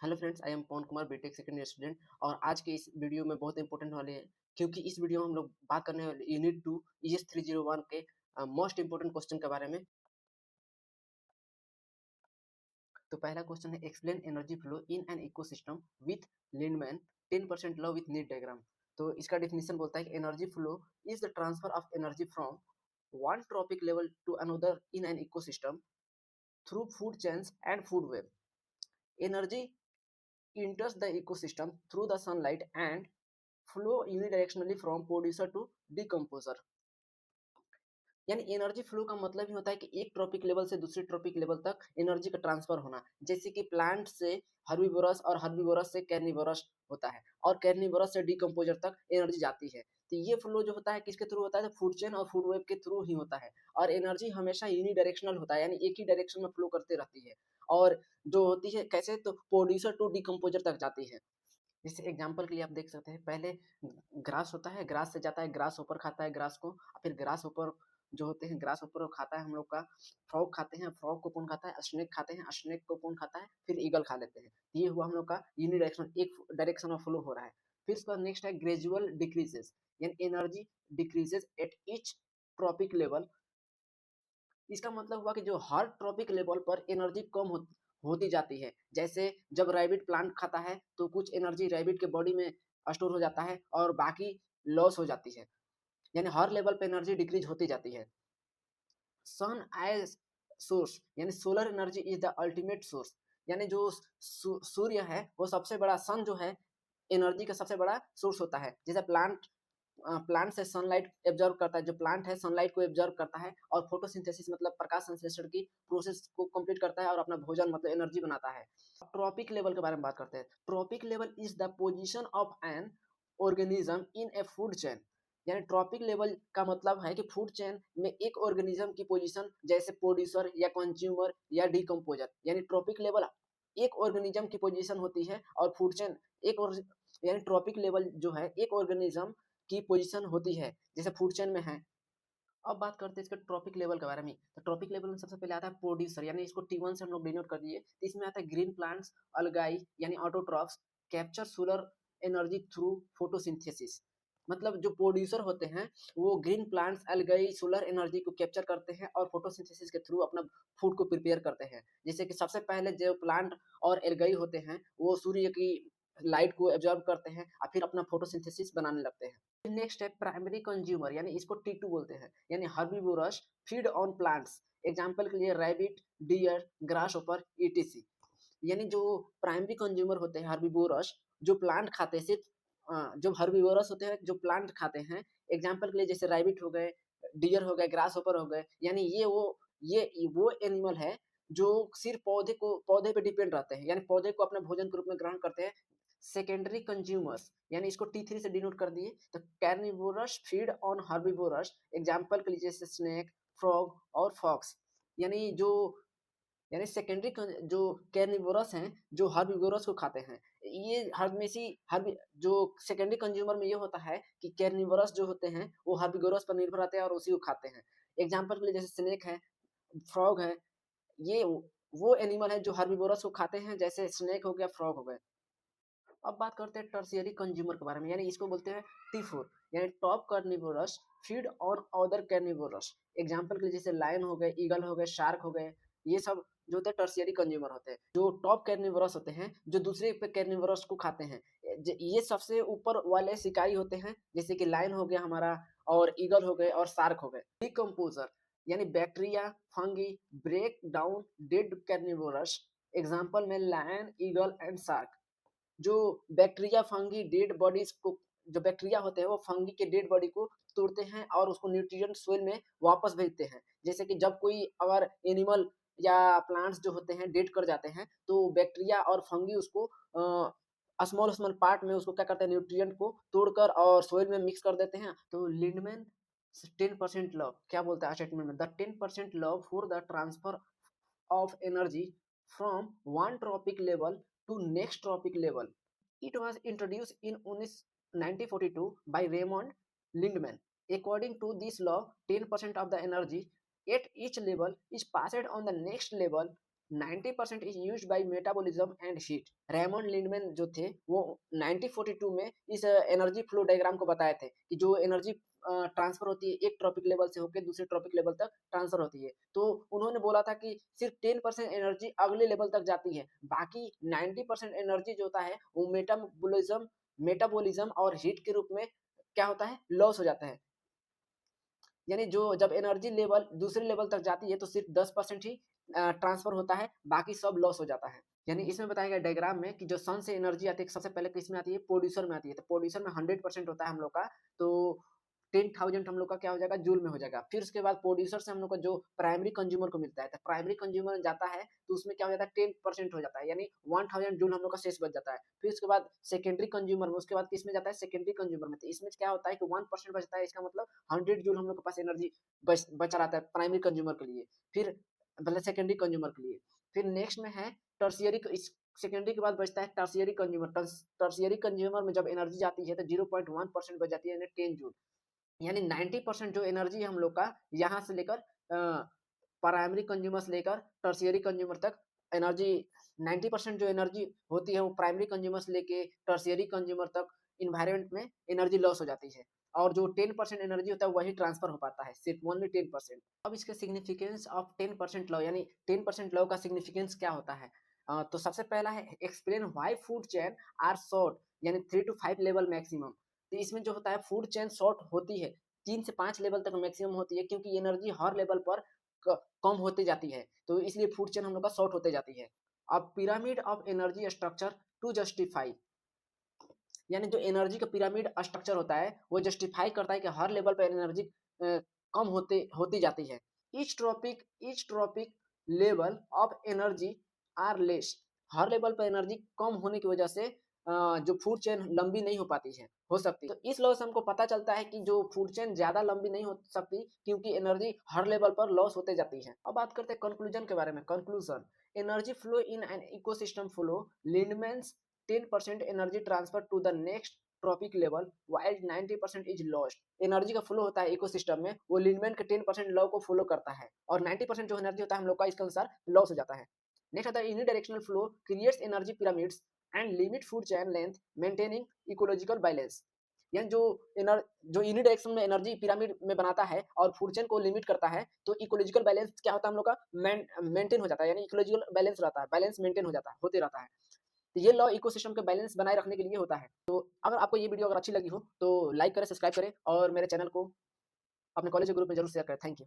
Hello friends, I am Pavan Kumar, BTech second year student. और आज के इस वीडियो में बहुत इंपॉर्टेंट वाले हैं, क्योंकि इस वीडियो में हम लोग बात करने वाले यूनिट 2 ES 301 के मोस्ट इंपॉर्टेंट क्वेश्चन के बारे में। तो पहला क्वेश्चन है, explain energy flow in an ecosystem with Lindeman 10% law with need diagram. तो इसका डेफिनेशन बोलता है कि energy flow is the transfer of energy from one trophic level to another in an ecosystem through food chains and food web. Energy enters the ecosystem through the sunlight and flow unidirectionally from producer to decomposer। यानी energy flow का मतलब ही होता है कि एक trophic level से दूसरे trophic level तक एनर्जी का ट्रांसफर होना, जैसे कि प्लांट से हर्बीवोरस और हर्बीवोरस से कैर्निवोरस होता है और कैर्निवोरस से डिकम्पोजर तक एनर्जी जाती है। तो ये फ्लो जो होता है किसके थ्रू होता है? फूड चेन और फूड वेब के थ्रू ही होता है। और एनर्जी हमेशा यूनिडायरेक्शनल होता है, यानी एक ही डायरेक्शन में फ्लो करते रहती है। और जो होती है कैसे, तो प्रोड्यूसर टू डिकम्पोजर तक जाती है। जैसे एग्जांपल के लिए आप देख सकते हैं, पहले ग्रास होता है, ग्रास से जाता है, ग्रास ऊपर खाता है ग्रास को, फिर ग्रास ऊपर जो होते हैं ग्रास ऊपर खाता है हम लोग का, फ्रॉग खाते हैं, फ्रॉग को कौन खाता है? स्नेक खाते हैं, स्नेक को कौन खाता है? फिर ईगल खा लेते हैं। ये हुआ हम लोग का यूनिडायरेक्शन, एक डायरेक्शन में फ्लो हो रहा है। फिर इसका नेक्स्ट है ग्रेजुअल डिक्रीजेस, यानी energy decreases at each trophic level. इसका मतलब हुआ कि जो हर ट्रॉपिक लेवल पर एनर्जी कम होती जाती है। जैसे जब रैबिट प्लांट खाता है तो कुछ एनर्जी रैबिट के बॉडी में स्टोर हो जाता है और बाकी लॉस हो जाती है, यानी हर लेवल पे एनर्जी डिक्रीज होती जाती है। सन एज सोर्स, यानी solar energy is the ultimate source, यानी जो सूर्य है वो सबसे बड़ा, सन जो है एनर्जी का सबसे बड़ा सोर्स होता है। जैसे प्लांट से सनलाइट एब्जॉर्व करता है, जो प्लांट है सनलाइट को एब्जॉर्व करता है और फोटोसिंथेसिस मतलब प्रकाश संश्लेषण की प्रोसेस को कंप्लीट करता है और अपना भोजन मतलब एनर्जी बनाता है। ट्रॉपिक लेवल के बारे में बात करते हैं। Trophic level is the position of an organism in A food chain, यानी ट्रॉपिक लेवल का मतलब है कि फूड चेन में एक ऑर्गेनिज्म की पोजीशन, जैसे प्रोड्यूसर या कंज्यूमर या डिकम्पोजर। यानी ट्रॉपिक लेवल एक ऑर्गेनिज्म की पोजीशन होती है और फूड चेन एक और, यानी ट्रॉपिक लेवल जो है एक ऑर्गेनिज्म की पोजीशन होती है, जैसे फूड चेन में है। अब बात करते हैं इसके ट्रॉपिक लेवल के बारे में। तो ट्रॉपिक लेवल में सबसे पहले आता है प्रोड्यूसर, यानी इसको T1 से हम लोग डिनोट कर दिए। तो इसमें आता है ग्रीन प्लांट्स, अलगाई यानी autotrophs capture solar energy through photosynthesis. मतलब जो प्रोड्यूसर होते हैं वो ग्रीन प्लांट्स, अलगाई सोलर एनर्जी को कैप्चर करते हैं और फोटोसिंथेसिस के थ्रू अपना फूड को प्रिपेयर करते हैं। जैसे कि सबसे पहले जो प्लांट और एल्गाई होते हैं वो सूर्य की लाइट को एब्जॉर्ब करते हैं और फिर अपना फोटोसिंथेसिस बनाने लगते हैं। नेक्स्ट है प्राइमरी कंज्यूमर, यानी इसको T2 बोलते हैं, यानी herbivorous feed on plants. Example के लिए रैबिट, डियर, ग्रासहोपर, ईटीसी। यानी जो प्राइमरी कंज्यूमर होते हैं हर्बीवोरस, जो प्लांट खाते हैं सिर्फ, जो हर्बीवोरस होते हैं जो प्लांट खाते हैं। एग्जांपल के लिए जैसे रैबिट हो गए, डियर हो गए, ग्रासहोपर हो गए, यानी ये वो एनिमल है जो सिर्फ पौधे पे डिपेंड रहते हैं, यानी पौधे को अपने भोजन के रूप में ग्रहण करते हैं। सेकेंडरी कंज्यूमर्स, यानी इसको T3 से डिनोट कर दिए। तो कैर्निवोरस फीड ऑन हर्बीवोरस। एग्जांपल के लिए जैसे स्नेक, फ्रॉग और फॉक्स। यानी जो यानी सेकेंडरी जो कैर्निवोरस हैं जो हर्बीवोरस को खाते हैं। ये हर्मेसी हर्बी जो सेकेंडरी कंज्यूमर में ये होता है कि कैर्निवोरस जो होते हैं वो हर्बीवोरस पर निर्भर रहते हैं और उसी को खाते हैं। एग्जांपल के लिए जैसे स्नेक है, फ्रॉग है, ये वो एनिमल है जो हर्बीवोरस को खाते हैं, जैसे स्नेक हो गया, फ्रॉग हो गए। अब बात करते हैं टर्शियरी कंज्यूमर के बारे में, यानी इसको बोलते हैं T4, यानी top carnivorous feed on other carnivorous. Example के लिए जैसे लायन हो गए, ईगल हो गए, शार्क हो गए, ये सब जो होते हैं टर्शियरी कंज्यूमर होते हैं। जो टॉप कार्निवोरस होते हैं जो दूसरे पे कार्निवोरस को खाते हैं, ये सबसे ऊपर वाले शिकारी होते हैं, जैसे कि लायन हो गया हमारा, और ईगल हो गए और शार्क हो गए। डिकम्पोजर, यानी bacteria, fungi break down dead carnivorous. Example में लायन, ईगल एंड शार्क। जो बैक्टीरिया, फंगी डेड बॉडीज को, जो बैक्टीरिया होते हैं वो फंगी के डेड बॉडी को तोड़ते हैं और उसको न्यूट्रिएंट सोइल में वापस भेजते हैं। जैसे कि जब कोई अगर एनिमल या प्लांट्स जो होते हैं डेड कर जाते हैं तो बैक्टीरिया और फंगी उसको स्मॉल स्मॉल पार्ट में उसको क्या करते हैं, न्यूट्रिएंट को तोड़कर और सोइल में मिक्स कर देते हैं। तो लिंडमैन 10% लव क्या बोलता है स्टेटमेंट में? The 10% love for the transfer of energy from one tropic level to next tropic level. It was introduced in 1942 by Raymond Lindman. According to this law, 10% of the energy at each level is passed on the next level 90% is used by metabolism and heat. Raymond Lindeman जो थे वो 1942 में इस energy flow diagram को बताए थे कि जो एनर्जी ट्रांसफर होती है एक ट्रॉपिक लेवल से होकर दूसरे ट्रॉपिक लेवल तक ट्रांसफर होती है। तो उन्होंने बोला था कि सिर्फ 10% एनर्जी अगले लेवल तक जाती है, बाकी 90% एनर्जी जो होता है वो मेटाबॉलिज्म और हीट के रूप में क्या होता है, लॉस हो जाता है। यानी जो जब एनर्जी लेवल दूसरे लेवल तक जाती है तो सिर्फ 10% ही ट्रांसफर होता है, बाकी सब लॉस हो जाता है। यानी इसमें बताया गया डायग्राम में कि जो सन से एनर्जी आती है सबसे पहले किसमें आती है, प्रोड्यूसर में आती है। तो प्रोड्यूसर में 100% होता है हम लोग का, तो 10,000 हम लोग का क्या हो जाएगा, जूल में हो जाएगा। फिर उसके बाद प्रोड्यूसर से हम लोग को जो प्राइमरी कंज्यूमर को मिलता है, तो प्राइमरी कंज्यूमर जाता है तो उसमें क्या हो जाता है, 10% हो जाता है, यानी 1000 जूल हम लोग का शेष बच जाता है। फिर उसके बाद सेकेंडरी कंज्यूमर में, उसके बाद किस में जाता है, सेकेंडरी कंज्यूमर में। तो इसमें क्या होता है कि 1% बचता है, इसका मतलब 100 जूल हम लोग के पास एनर्जी बचा रहता है प्राइमरी कंज्यूमर के लिए, फिर मतलब सेकेंडरी कंज्यूमर के लिए। फिर नेक्स्ट में है टर्शियरी, सेकेंडरी के बाद बचता है टर्शियरी कंज्यूमर। टर्शियरी कंज्यूमर में जब एनर्जी जाती है तो 0.1% बच जाती है, यानी 10 जूल। यानी 90% जो एनर्जी है हम लोग का यहाँ से लेकर प्राइमरी कंज्यूमर से लेकर टर्शियरी कंज्यूमर तक एनर्जी, 90% जो एनर्जी होती है वो प्राइमरी कंज्यूमर से लेके टर्शियरी कंज्यूमर तक इन्वायरमेंट में एनर्जी लॉस हो जाती है, और जो 10% एनर्जी होता है वही ट्रांसफर हो पाता है, सिर्फ ओनली 10%। अब इसके सिग्निफिकेंस ऑफ 10% लॉ, यानी 10% लॉ का सिग्निफिकेंस क्या होता है। तो सबसे पहला है explain why food chain are short, यानी 3 to 5 लेवल मैक्सिमम। तो इसमें जो होता है फूड चेन शॉर्ट होती है 3 से 5 लेवल तक मैक्सिमम होती है, क्योंकि एनर्जी हर लेवल पर कम होती जाती है, तो इसलिए फूड चेन हम लोग का शॉर्ट होते जाती है। अब pyramid of energy structure to justify, यानी जो एनर्जी का पिरामिड स्ट्रक्चर होता है वो जस्टिफाई करता है कि हर लेवल पर एनर्जी कम होती जाती है। Each trophic level of energy are less, हर लेवल पर एनर्जी कम होने की वजह से जो फूड चेन लंबी नहीं हो पाती है, हो सकती। तो इस लॉ से हमको पता चलता है कि जो फूड चेन ज्यादा लंबी नहीं हो सकती, क्योंकि एनर्जी हर लेवल पर लॉस होते जाती है। अब बात करते हैं कंक्लूजन के बारे में। Conclusion, energy flow in an ecosystem flow, Lindeman's 10% energy transfer to the next trophic level while 90% is lost. Energy का फ्लो होता है इकोसिस्टम में, वो लिंडमैन के 10% लॉ को फॉलो करता है, और 90% जो एनर्जी होता है हम लोग का इसके अनुसार लॉस हो जाता है। नेक्स्ट आता है unidirectional flow creates energy pyramids and limit food chain length maintaining ecological balance. यानी जो यूनिडायरेक्शन में एनर्जी पिरामिड में बनाता है और फूड चेन को लिमिट करता है, तो इकोलॉजिकल बैलेंस क्या होता है हम लोग का, मेंटेन हो जाता है, यानी इकोलॉजिकल बैलेंस रहता है, बैलेंस मेंटेन हो जाता है, होते रहता है। तो ये लॉ इकोसिस्टम के बैलेंस बनाए रखने के लिए होता है। तो अगर आपको ये वीडियो अगर अच्छी लगी हो तो लाइक करें, सब्सक्राइब करें, और मेरे चैनल को अपने कॉलेज ग्रुप में जरूर शेयर करें। Thank you.